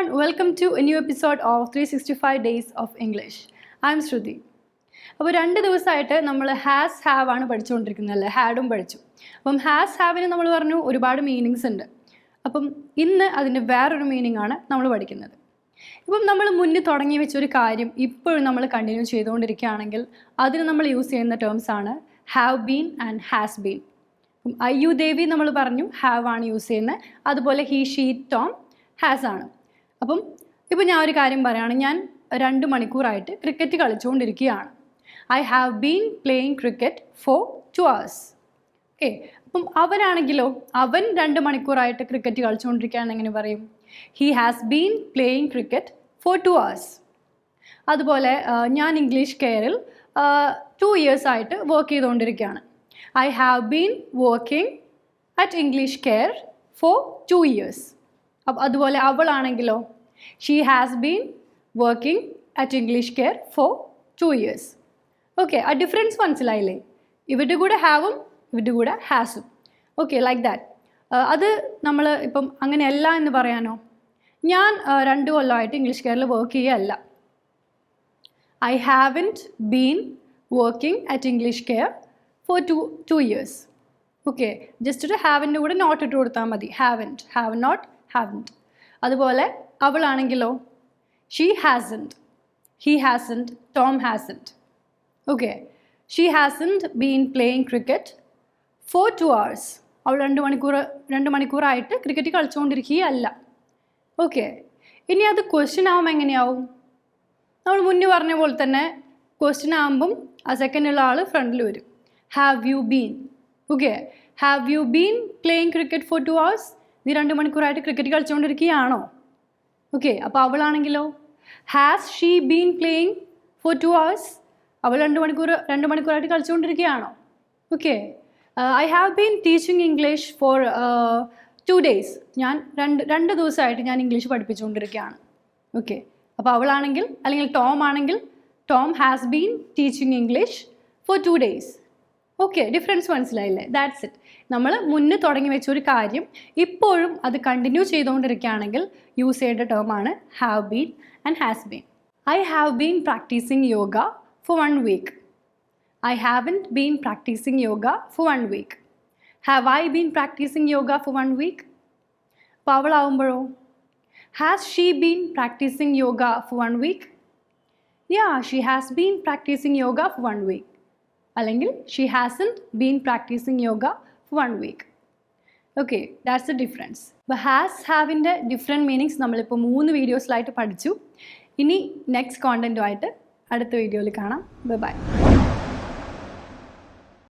everyone, welcome to a new episode of 365 Days of English. I'm Shruti. അപ്പോൾ 2 ദിവസമായിട്ട് നമ്മൾ has have ആണ് പഠിച്ചുകൊണ്ടിരിക്കുന്നത് അല്ലേ, ഹാഡും പഠിച്ചു. അപ്പം ഹാസ് ഹാവിന് നമ്മൾ പറഞ്ഞു ഒരുപാട് മീനിങ്സ് ഉണ്ട്. അപ്പം ഇന്ന് അതിൻ്റെ വേറൊരു മീനിങ് ആണ് നമ്മൾ പഠിക്കുന്നത്. ഇപ്പം നമ്മൾ മുന്നിൽ തുടങ്ങി വെച്ചൊരു കാര്യം ഇപ്പോഴും നമ്മൾ കണ്ടിന്യൂ ചെയ്തുകൊണ്ടിരിക്കുകയാണെങ്കിൽ അതിന് നമ്മൾ യൂസ് ചെയ്യുന്ന ടേംസ് ആണ് have been and has been. അപ്പം അയ്യു ദേവി നമ്മൾ പറഞ്ഞു ഹാവ് ആണ് യൂസ് ചെയ്യുന്നത്, അതുപോലെ ഹീ ഷീ ടോം ഹാസ് ആണ്. അപ്പം ഇപ്പോൾ ഞാൻ ഒരു കാര്യം പറയുകയാണ്, ഞാൻ 2 മണിക്കൂറായിട്ട് ക്രിക്കറ്റ് കളിച്ചുകൊണ്ടിരിക്കുകയാണ്. I have been playing cricket for 2 hours. Okay, അപ്പം അവനാണെങ്കിലോ, അവൻ 2 മണിക്കൂറായിട്ട് ക്രിക്കറ്റ് കളിച്ചുകൊണ്ടിരിക്കുകയാണെന്ന് എങ്ങനെ പറയും? He has been playing cricket for 2 hours. അതുപോലെ ഞാൻ ഇംഗ്ലീഷ് കെയറിൽ 2 years ആയിട്ട് വർക്ക് ചെയ്തുകൊണ്ടിരിക്കുകയാണ്. I have been working at English care for 2 years. അതുപോലെ അവളാണെങ്കിലോ, she has been working at English care for 2 years. Okay, ആ ഡിഫറൻസ് മനസ്സിലായില്ലേ? ഇവരുടെ കൂടെ ഹാവും ഇവരുടെ കൂടെ ഹാസും. Okay, like that. അത് നമ്മൾ ഇപ്പം അങ്ങനെയല്ല എന്ന് പറയാനോ? ഞാൻ 2 കൊല്ലമായിട്ട് ഇംഗ്ലീഷ് കെയറിൽ വർക്ക് ചെയ്യുകയല്ല. I haven't been working at English care for 2 years. Okay, just ഒരു ഹാവിൻ്റെ കൂടെ നോട്ട് ഇട്ട് കൊടുത്താൽ മതി. Haven't, have not, haven't. അതുപോലെ അവളാണെങ്കിലോ, she hasn't, he hasn't, Tom hasn't. Okay, she hasn't been playing cricket for 2 hours. അവൾ 2 മണിക്കൂറായിട്ട് ക്രിക്കറ്റ് കളിച്ചുകൊണ്ടിരിക്കുകയല്ല. ഓക്കെ, ഇനി അത് ക്വസ്റ്റ്യൻ ആവുമ്പോൾ എങ്ങനെയാവും? നമ്മൾ മുന്നേ പറഞ്ഞ പോലെ തന്നെ ക്വസ്റ്റ്യൻ ആകുമ്പം ആ സെക്കൻഡുള്ള ആൾ ഫ്രണ്ടിൽ വരും. Have you been? Okay, have you been playing cricket for 2 hours? നീ 2 മണിക്കൂറായിട്ട് ക്രിക്കറ്റ് കളിച്ചുകൊണ്ടിരിക്കുകയാണോ? ഓക്കെ, അപ്പോൾ അവളാണെങ്കിലോ, has she been playing for 2 hours? അവൾ 2 മണിക്കൂറായിട്ട് കളിച്ചുകൊണ്ടിരിക്കുകയാണോ? Okay, I have been teaching English for 2 days. ഞാൻ 2 ദിവസമായിട്ട് ഞാൻ ഇംഗ്ലീഷ് പഠിപ്പിച്ചുകൊണ്ടിരിക്കുകയാണ്. ഓക്കെ, അപ്പോൾ അവളാണെങ്കിൽ, അല്ലെങ്കിൽ ടോം ആണെങ്കിൽ, Tom has been teaching English for 2 days. Okay, difference മനസ്സിലായില്ലേ? That's it. നമ്മൾ മുന്നേ തുടങ്ങി വെച്ച ഒരു കാര്യം ഇപ്പോഴും അത് കണ്ടിന്യൂ ചെയ്തുകൊണ്ടിരിക്കുകയാണെങ്കിൽ യൂസ് ചെയ്യേണ്ട ടേമാണ് have been and has been. I have been practising yoga for 1 week. I haven't been practicing yoga for 1 week. Have I been practicing yoga for 1 week? അപ്പോൾ അവളാവുമ്പോഴോ, has she been practicing yoga for 1 week? Yeah, she has been practicing yoga for 1 week. അല്ലെങ്കിൽ she hasn't been practicing yoga for 1 week. Okay, that's the difference. അപ്പോൾ has haveൻ്റെ different meanings നമ്മളിപ്പോൾ 3 വീഡിയോസിലായിട്ട് പഠിച്ചു. ഇനി next കോണ്ടൻറ്റുമായിട്ട് അടുത്ത വീഡിയോയിൽ കാണാം. Bye bye.